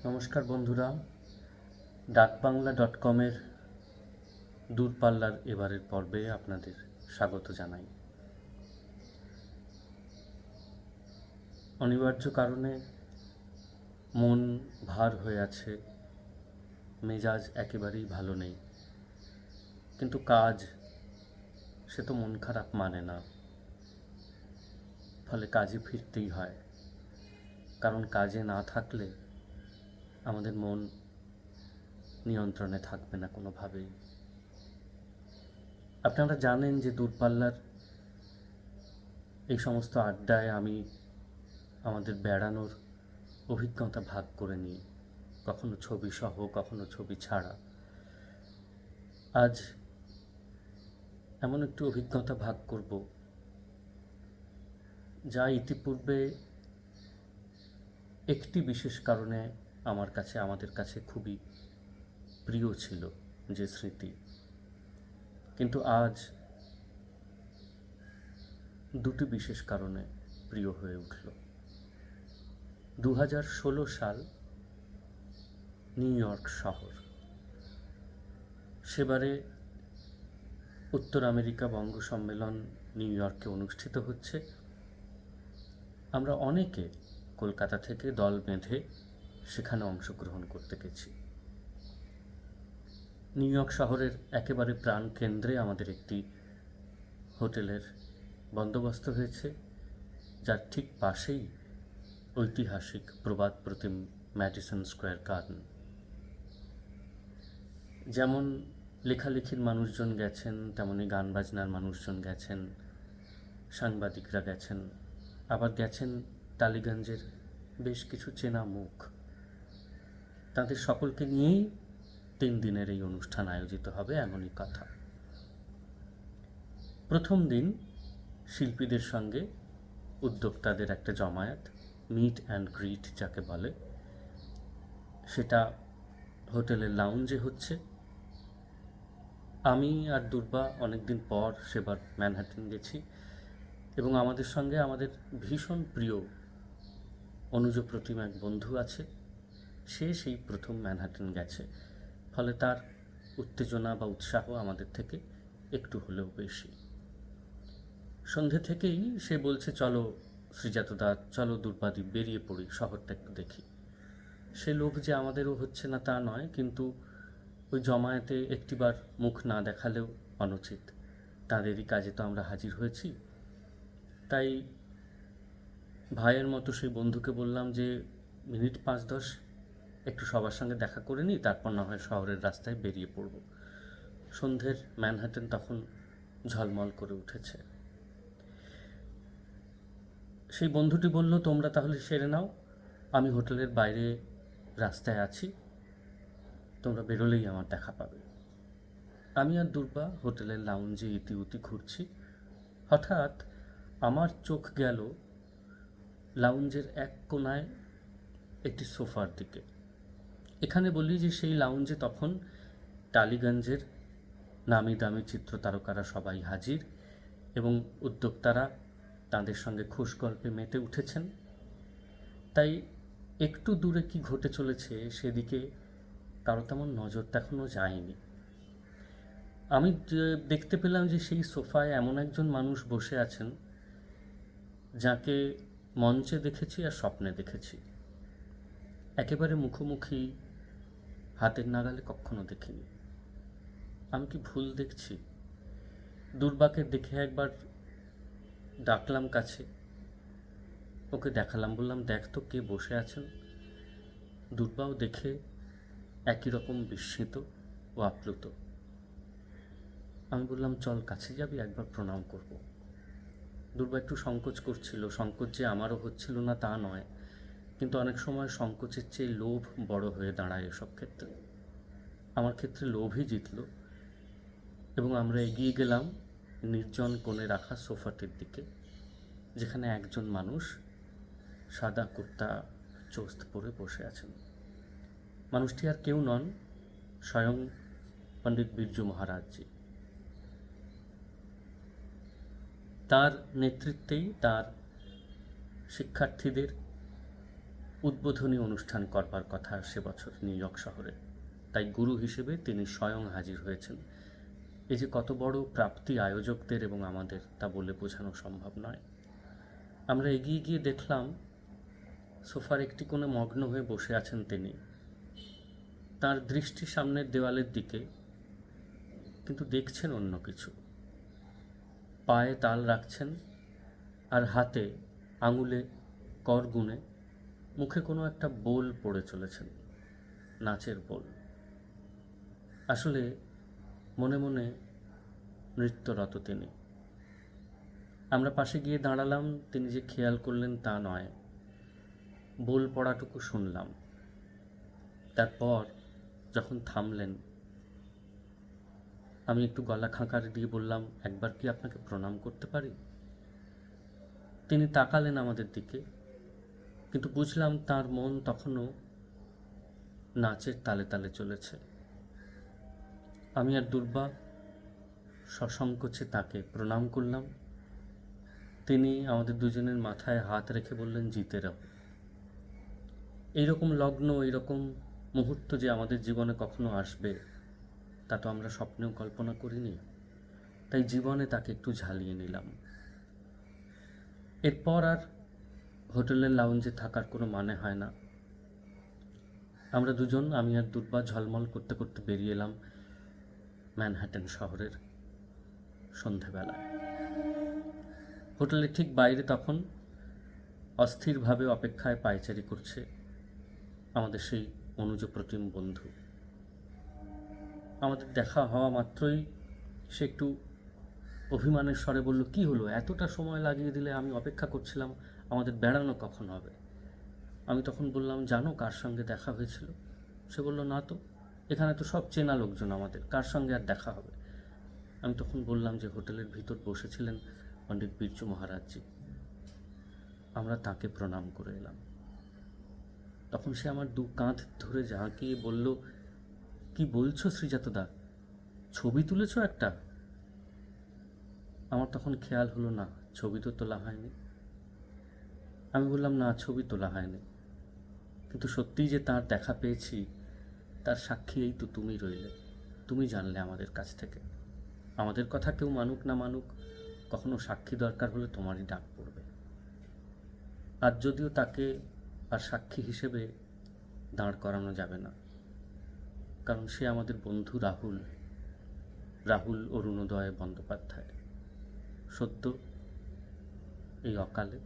নমস্কার বন্ধুরা, ডাকবাংলা.com-এর দূরপাল্লার এবারের পর্বে আপনাদের স্বাগত জানাই। অনিবার্য কারণে মন ভার হয়ে আছে, মেজাজ একেবারেই ভালো নেই, কিন্তু কাজ সে তো মন খারাপ মানে না, ফলে কাজে ফিরতেই হয়। কারণ কাজে না থাকলে আমাদের মন নিয়ন্ত্রণে থাকবে না কোনোভাবেই। আপনারা জানেন যে দূরপাল্লার এই সমস্ত আড্ডায় আমি আমাদের বেড়ানোর অভিজ্ঞতা ভাগ করে নিই, কখনো ছবি সহ, কখনো ছবি ছাড়া। আজ এমন একটি অভিজ্ঞতা ভাগ করব যা ইতিপূর্বে একটি বিশেষ কারণে আমাদের কাছে খুবই প্রিয় ছিল, যে স্মৃতি, কিন্তু আজ দুটি বিশেষ কারণে প্রিয় হয়ে উঠল। 2016 সাল, নিউ ইয়র্ক শহর। সেবারে উত্তর আমেরিকা বঙ্গ সম্মেলন নিউ ইয়র্কে অনুষ্ঠিত হচ্ছে। আমরা অনেকে কলকাতা থেকে দল বেঁধে সেখানে অংশগ্রহণ করতে গেছি। নিউ ইয়র্ক শহরের একেবারে প্রাণ কেন্দ্রে আমাদের একটি হোটেলের বন্দোবস্ত হয়েছে, যার ঠিক পাশেই ঐতিহাসিক প্রবাদ প্রতিম ম্যাডিসন স্কোয়ার গার্ডেন। যেমন লেখালেখির মানুষজন গেছেন, তেমনি গান বাজনার মানুষজন গেছেন, সাংবাদিকরা গেছেন, আবার গেছেন টালিগঞ্জের বেশ কিছু চেনা মুখ। তাদের সকলকে নিয়েই 3 দিনের এই অনুষ্ঠান আয়োজিত হবে, এমনই কথা। প্রথম দিন শিল্পীদের সঙ্গে উদ্যোক্তাদের একটা জমায়েত, মিট অ্যান্ড গ্রিট যাকে বলে, সেটা হোটেলের লাউঞ্জে হচ্ছে। আমি আর দুর্বা অনেকদিন পর সেবার ম্যানহাটন গেছি, এবং আমাদের সঙ্গে আমাদের ভীষণ প্রিয় অনুজ প্রতিম এক বন্ধু আছে। সে সেই প্রথম ম্যানহাটন গেছে, ফলে তার উত্তেজনা বা উৎসাহ আমাদের থেকে একটু হলেও বেশি। সন্ধে থেকেই সে বলছে, চলো শ্রীজাতদা, চলো দুর্বাদি, বেরিয়ে পড়ি, শহরটা একটু দেখি। সে লোভ যে আমাদেরও হচ্ছে না তা নয়, কিন্তু ওই জমায়েতে একটিবার মুখ না দেখালেও অনুচিত। তাদেরই কাজে তো আমরা হাজির হয়েছি। তাই ভাইয়ের মতো সেই বন্ধুকে বললাম যে মিনিট 5-10 একটু সবার সঙ্গে দেখা করে নিই, তারপর না হয় শহরের রাস্তায় বেরিয়ে পড়ব। সন্ধ্যের ম্যানহাটন তখন ঝলমল করে উঠেছে। সেই বন্ধুটি বলল, তোমরা তাহলে সেরে নাও, আমি হোটেলের বাইরে রাস্তায় আছি, তোমরা বেরোলেই আমার দেখা পাবে। আমি আর দুর্বা হোটেলের লাউঞ্জে ইতিউতি ঘুরছি। হঠাৎ আমার চোখ গেল লাউঞ্জের এক কোনায় একটি সোফার দিকে। এখানে বলি যে সেই লাউঞ্জে তখন টালিগঞ্জের নামি দামি চিত্র তারকারা সবাই হাজির, এবং উদ্যোক্তারা তাদের সঙ্গে খোশ গল্পে মেতে উঠেছেন। তাই একটু দূরে কি ঘটে চলেছে সেদিকে কারো তেমন নজর দেখানো যায়নি। আমি দেখতে পেলাম যে সেই সোফায় এমন একজন মানুষ বসে আছেন যাকে মঞ্চে দেখেছি আর স্বপ্নে দেখেছি, একেবারে মুখোমুখি, হাতের নাগালে কখনো দেখিনি। আমি কি ভুল দেখছি? দুর্বাকে দেখে একবার ডাকলাম কাছে, ওকে দেখালাম, বললাম, দেখ তো কে বসে আছেন। দুর্বাও দেখে একই রকম বিস্মিত ও আপ্লুত। আমি বললাম, চল কাছে যাবি, একবার প্রণাম করব। দুর্বা একটু সংকোচ করছিল। সংকোচ যে আমারও হচ্ছিল না তা নয়, কিন্তু অনেক সময় সংকোচের চেয়ে লোভ বড় হয়ে দাঁড়ায় এসব ক্ষেত্রে। আমার ক্ষেত্রে লোভই জিতল, এবং আমরা এগিয়ে গেলাম নির্জন কোণে রাখা সোফাটির দিকে, যেখানে একজন মানুষ সাদা কুর্তা চোস্ত পরে বসে আছেন। মানুষটি আর কেউ নন, স্বয়ং পণ্ডিত বিরজু মহারাজজি। তার নেতৃত্বেই তার শিক্ষার্থীদের উদ্বোধনী অনুষ্ঠান করবার কথা সে বছর নিউ ইয়র্ক শহরে। তাই গুরু হিসেবে তিনি স্বয়ং হাজির হয়েছেন। এই যে কত বড় প্রাপ্তি আয়োজকদের এবং আমাদের, তা বলে বোঝানো সম্ভব নয়। আমরা এগিয়ে গিয়ে দেখলাম সোফার একটি কোণে মগ্ন হয়ে বসে আছেন তিনি। তার দৃষ্টি সামনের দেওয়ালের দিকে, কিন্তু দেখছেন অন্য কিছু। পায়ে তাল রাখছেন আর হাতে আঙুলে কর গুনে মুখে কোনো একটা বোল পড়ে চলেছেন, নাচের বোল। আসলে মনে মনে নৃত্যরত তিনি। আমরা পাশে গিয়ে দাঁড়ালাম, তিনি যে খেয়াল করলেন তা নয়, বোল পড়াটুকু শুনলাম। তারপর যখন থামলেন, আমি একটু গলা খাঁকার দিয়ে বললাম, একবার কি আপনাকে প্রণাম করতে পারি? তিনি তাকালেন আমাদের দিকে, কিন্তু বুঝলাম তার মন তখনও নাচের তালে তালে চলেছে। আমি আর দুর্বা সসংকোচে তাকে প্রণাম করলাম। তিনি আমাদের দুজনের মাথায় হাত রেখে বললেন, জিতে রহো। এইরকম লগ্ন, এইরকম মুহূর্ত যে আমাদের জীবনে কখনো আসবে, তা তো আমরা স্বপ্নেও কল্পনা করিনি। তাই জীবনে তাকে একটু ঝালিয়ে নিলাম। এরপর আর হোটেলের লাউঞ্জে থাকার কোনো মানে হয় না। আমরা দুজন, আমি আর দুর্বা, ঝলমল করতে করতে বেরিয়ে এলাম ম্যানহাটন শহরের সন্ধেবেলায়। হোটেলের ঠিক বাইরে তখন অস্থিরভাবে অপেক্ষায় পায়চারি করছে আমাদের সেই অনুজ প্রতিম বন্ধু। আমাদের দেখা হওয়া মাত্রই সে একটু অভিমানের স্বরে বলল, কি হলো, এতটা সময় লাগিয়ে দিলে? আমি অপেক্ষা করছিলাম, আমাদের বেড়ানো কখন হবে? আমি তখন বললাম, জানো কার সঙ্গে দেখা হয়েছিল? সে বলল, না তো, এখানে তো সব চেনা লোকজন আমাদের, কার সঙ্গে আর দেখা হবে? আমি তখন বললাম যে হোটেলের ভিতর বসেছিলেন পণ্ডিত বিরজু মহারাজজি, আমরা তাকে প্রণাম করে এলাম। তখন সে আমার দু কাঁধ ধরে ঝাঁকিয়ে বলল, কি বলছো শ্রীজাতদা, ছবি তুলেছ একটা? আমার তখন খেয়াল হলো, না, ছবি তো তোলা হয়নি। আমি বললাম, না, ছবি তোলা হয়নি, কিন্তু সত্যিই যে তার দেখা পেয়েছি তার সাক্ষী এই তো তুমি রইলে। তুমি জানলে আমাদের কাছ থেকে। আমাদের কথা কেউ মানুক না মানুক, কখনো সাক্ষী দরকার হলে তোমারই ডাক পড়বে। আর যদিও তাকে আর সাক্ষী হিসেবে দাঁড় করানো যাবে না, কারণ সে আমাদের বন্ধু রাহুল অরুণোদয় বন্দ্যোপাধ্যায়, সদ্য এই অকালে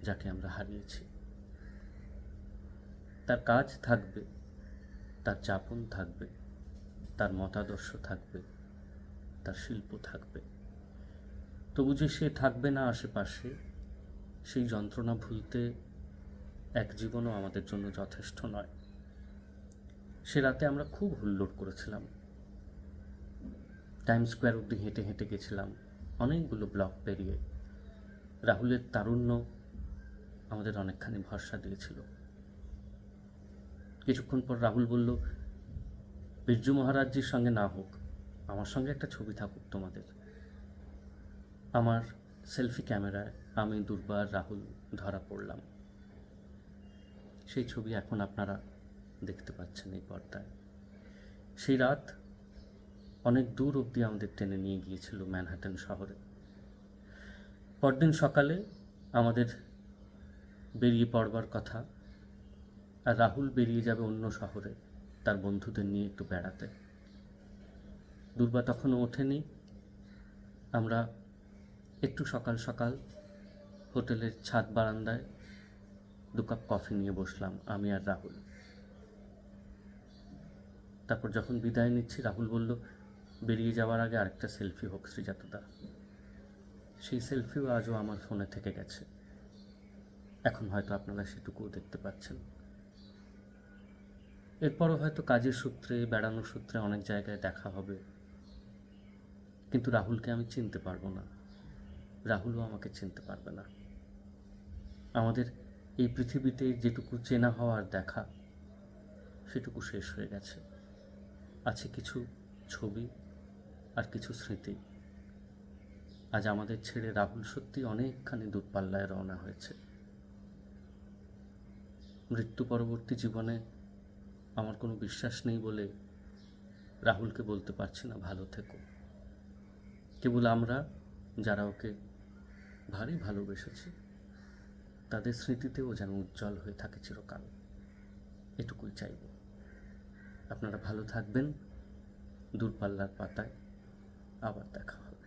যাকে আমরা হারিয়েছি। তার কাজ থাকবে, তার যাপন থাকবে, তার মতাদর্শ থাকবে, তার শিল্প থাকবে, তবু যে সে থাকবে না আশেপাশে, সেই যন্ত্রণা ভুলতে এক জীবনও আমাদের জন্য যথেষ্ট নয়। সে রাতে আমরা খুব হুল্লোড় করেছিলাম। টাইম স্কোয়ার অবধি হেঁটে হেঁটে গেছিলাম, অনেকগুলো ব্লক পেরিয়ে। রাহুলের তারুণ্য আমাদের অনেকখানি ভরসা দিয়েছিল। কিছুক্ষণ পর রাহুল বলল, বিরজু মহারাজজির সঙ্গে না হোক, আমার সঙ্গে একটা ছবি থাকুক তোমাদের। আমার সেলফি ক্যামেরায় আমি, দুর্বা, রাহুল ধরা পড়লাম। সেই ছবি এখন আপনারা দেখতে পাচ্ছেন এই পর্দায়। সেই রাত অনেক দূর অবধি আমাদের টেনে নিয়ে গিয়েছিল ম্যানহাটন শহরে। পরদিন সকালে আমাদের বেরিয়ে পড়বার কথা, আর রাহুল বেরিয়ে যাবে অন্য শহরে তার বন্ধুদের নিয়ে একটু বেড়াতে। দুর্বা তখনও ওঠেনি। আমরা একটু সকাল সকাল হোটেলের ছাদ বারান্দায় 2 কাপ কফি নিয়ে বসলাম, আমি আর রাহুল। তারপর যখন বিদায় নিচ্ছি, রাহুল বলল, বেরিয়ে যাওয়ার আগে আরেকটা সেলফি হোক শ্রীজাতদা। সেই সেলফিও আজও আমার ফোনে থেকে গেছে। এখন হয়তো আপনারা সেটুকুও দেখতে পাচ্ছেন। এরপরও হয়তো কাজের সূত্রে, বেড়ানোর সূত্রে অনেক জায়গায় দেখা হবে, কিন্তু রাহুলকে আমি চিনতে পারবো না, রাহুলও আমাকে চিনতে পারবে না। আমাদের এই পৃথিবীতে যেটুকু চেনা হওয়ার দেখা, সেটুকু শেষ হয়ে গেছে। আছে কিছু ছবি আর কিছু স্মৃতি। আজ আমাদের ছেড়ে রাহুল সত্যি অনেকখানি দূরপাল্লায় রওনা হয়েছে। মৃত্যু পরবর্তী জীবনে আমার কোনো বিশ্বাস নেই বলে রাহুলকে বলতে পারছি না ভালো থেকো। কেবল আমরা যারা ওকে ভারী ভালোবেসেছি তাদের স্মৃতিতেও যেন উজ্জ্বল হয়ে থাকে চিরকাল, এটুকুই চাইব। আপনারা ভালো থাকবেন। দূরপাল্লার পাতায় আবার দেখা হবে।